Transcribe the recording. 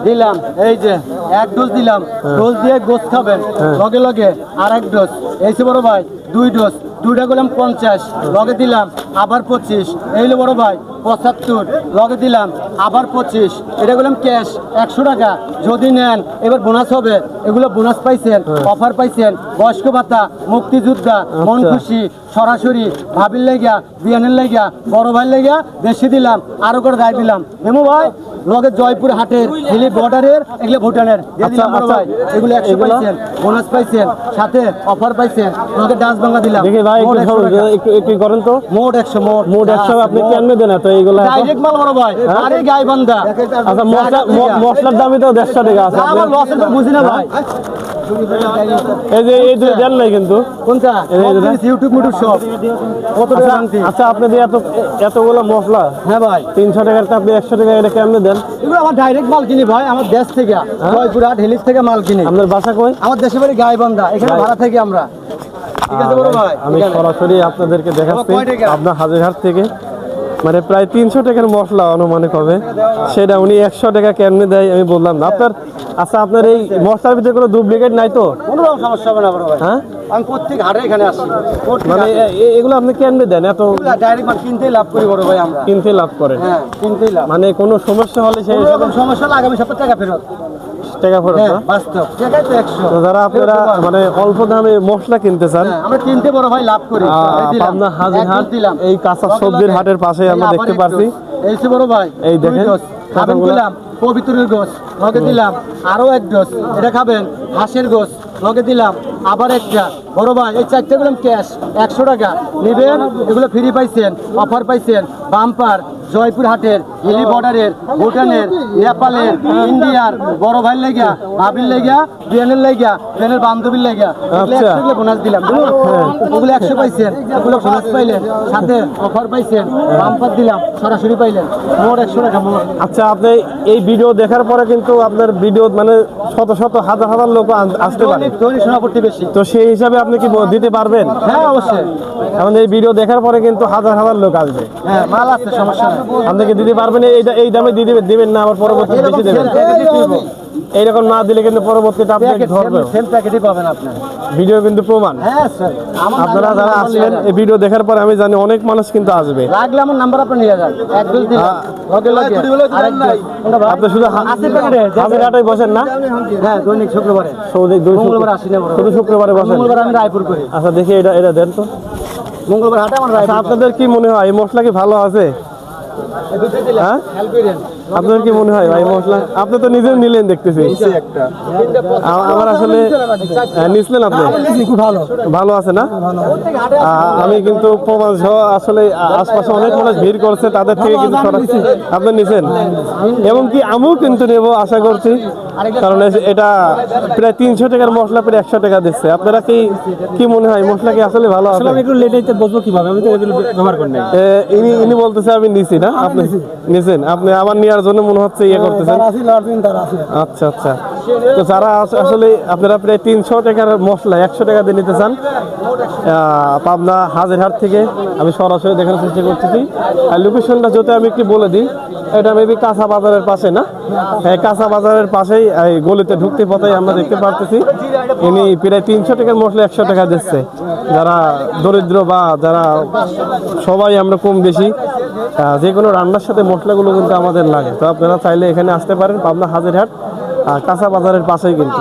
দিলাম এই যে এক ডোজ দিলাম, ডোজ দিয়ে গোস খাবেন, লগে লগে আর এক ডোজ। এই যে বড় ভাই 2 ডোজ, 2টা করলাম 50, লগে দিলাম আবার 25। এই হলো বড় ভাই 75, লগে দিলাম আবার 25। এটা করলাম ক্যাশ 100 টাকা। যদি নেন এবার বোনাস হবে। এগুলো বোনাস পাইছেন, অফার পাইছেন, বয়স্ক ভাতা, মুক্তিযোদ্ধা, মন খুশি, সরাসরি ভাবির লেগা, বিয়ানের লেগা, বড় ভাইয়ের লেগা বেশি দিলাম, আরো করে গায়ে দিলাম। হেমু ভাই লগে জয়পুর হাটের, হিলি বর্ডারের, এগুলো ভুটানের এগুলো 100 পাইছেন, বোনাস পাইছেন, সাথে অফার পাইছেন, লগে ডান্স বাংলা দিলাম। দেখি ভাই একটু করেন তো। মোট 100, মোট 100 আপনি কেমনে দেন তো এইগুলা? ডাইরেক্ট মাল বড় ভাই, আরে গায়ে বান্দা। আচ্ছা মশলার দামই তো 150 টাকা আছে। আমার লসের তো বুঝি না ভাই। এই যে এই দুটো দেন নাই কিন্তু কোনটা? ইউটিউব মিউটিউব সব কত টাকা আনতি? আচ্ছা আপনি যে এতগুলো মশলা, হ্যাঁ ভাই 300 টাকার আপনি 100 টাকা এটা কেমনে দেন? এগুলো আমার ডাইরেক্ট মাল কিনি ভাই, আমার দেশ থেকে, জয়পুরহাট হিলিস থেকে মাল কিনি। আপনার বাসা কই? আমার দেশে বাড়ি গাইবান্ধা, এখানে ভাড়া থাকি আমরা। ঠিক আছে বড় ভাই, আমি সরাসরি আপনাদেরকে দেখাচ্ছি আপনার হাজিরহাট থেকে। মানে প্রায় 300 টাকার মশলা অনুমানিক হবে, সেটা উনি 100 টাকা কেমনে দেয় আমি বললাম না আপনার। আচ্ছা আপনার এই মশলার ভিতরে কোনো ডুপ্লিকেট নাই তো? কোনো রকম সমস্যা হবে না বড় ভাই। হ্যাঁ আমি প্রত্যেক হাটে এখানে আসি। মানে এগুলো আপনি কেমনে দেন? এত ডাইরেক্ট মাল কিনতেই লাভ করি বড় ভাই আমরা। কিনতে লাভ করেন? হ্যাঁ কিনতেই লাভ। মানে কোনো সমস্যা হলে সেই কোনো রকম সমস্যা হলে আগামী সপ্তাহে টাকা ফেরত। টাকা ফেরত না? বাস্তব টাকাই তো 100। তো যারা আপনারা মানে অল্প দামে মশলা কিনতে চান, আমরা কিনতে বড় ভাই লাভ করি। পাবনা হাজিরহাট এই কাঁচা সবজির হাটের পাশে আমরা দেখতে পাচ্ছি। এই যে বড় ভাই এই দেখেন খাবেন দিলাম পবিত্রের গোস, লগে দিলাম আরো এক ডোজ। এটা খাবেন হাঁসের গোস, লগে দিলাম আবার একটা। বড় ভাই এই 4টে দিলাম ক্যাশ 100 টাকা নিবেন। এগুলো ফ্রি পাইছেন, অফার পাইছেন, বাম্পার জয়পুর হাটের, হিলি বর্ডারের, ভুটানের, নেপালের, ইন্ডিয়ার, বড় ভাইয়ের লেগা, ভাবির লেগা, বিয়ানের লেগা, বিয়ানের বান্ধবীর লেগা। এগুলো বোনাস দিলাম, ওগুলো 100 পাইছেন, ওগুলো বোনাস পাইলেন, সাথে অফার পাইছেন, বাম্পার দিলাম, সরাসরি পাইলেন। মোট 100 টাকা মোট। আচ্ছা আপনি এই ভিডিও দেখার পরে কিন্তু আপনার ভিডিও মানে শত শত হাজার হাজার লোক আসতে পারে, দৈনিক সমাপত্তি বেশি। তো সেই হিসাবে আপনি কি দিতে পারবেন? হ্যাঁ অবশ্যই। এখন এই ভিডিও দেখার পরে কিন্তু হাজার হাজার লোক আসবে। হ্যাঁ মাল আছে, সমস্যা নেই। আপনি কি দিতে পারবেন? এই দামে দিবেন না আবার পরবর্তীতে বেশি দেবেন? এইরকম না দিলে কিন্তু পরবর্তীতে আপনাকে ধরবে। সেম প্যাকেটই পাবেন আপনার। ভিডিও কিন্তু প্রমাণ। হ্যাঁ স্যার, আপনারা যারা আসলেন এই ভিডিও দেখার পরে আমি জানি অনেক মানুষ কিন্তু আসবে। লাগলে আমার নাম্বার আপনি নিয়ে যান, এক ডোজ দিলাম, লগে লগে আরেক ডোজ। আপনি শুধু হাজিরহাটেই বসেন না? হ্যাঁ দৈনিক শুক্রবারে। মঙ্গলবার আসি না বড়, শুধু শুক্রবারে বসেন? মঙ্গলবার আমি রায়পুর করি। আচ্ছা দেখি এটা দেন তো। মঙ্গলবার হাটে আমার রায়পুর। আপনাদের কি মনে হয় এই মশলা কি ভালো আছে? হ্যাঁ আপনার কি মনে হয় ভাই মশলা? আপনি তো নিজেও নিলেন দেখতেছি। আমার আসলে নিছিলেন আপনি? খুব ভালো, ভালো আছে না? আমি কিন্তু প্রমাণ সহ আসলে আশপাশে অনেক মানুষ ভিড় করছে, তাদের থেকে কিন্তু আপনি নিছেন। এবং কি আমিও কিন্তু নেবো আশা করছি, কারণ এটা প্রায় 300 টাকার মশলা প্রায় 100 টাকা দিচ্ছে। আপনারা কি মনে হয় মশলা কি আসলে ভালো আছে? আমি একটু লেটাইতে বসবো কিভাবে, আমি তো এগুলো ব্যবহার করি না। ইনি বলতেছে আমি নিছি না, আপনি নিছেন, আপনি আবার নেওয়ার জন্য মনে হচ্ছে ইয়ে করতেছেন। আচ্ছা আচ্ছা, তো যারা আসলে আপনারা প্রায় 300 টাকার মশলা 100 টাকা দিয়ে নিতে চান, পাবনা হাজিরহাট থেকে আমি সরাসরি দেখানোর চেষ্টা করতেছি। আর লোকেশনটা যদি আমি একটু বলে দিই, এটা মেবি কাঁচা বাজারের পাশে না? হ্যাঁ কাঁচা বাজারের পাশেই এই গলিতে ঢুকতে পথে আমরা দেখতে পারতেছি। ইনি প্রায় 300 টাকার মশলা 100 টাকা দিচ্ছে। যারা দরিদ্র বা যারা সবাই আমরা কম বেশি যে কোনো রান্নার সাথে মশলাগুলো কিন্তু আমাদের লাগে। তো আপনারা চাইলে এখানে আসতে পারেন, পাবনা হাজিরহাট কাঁচা বাজারের পাশেই কিন্তু।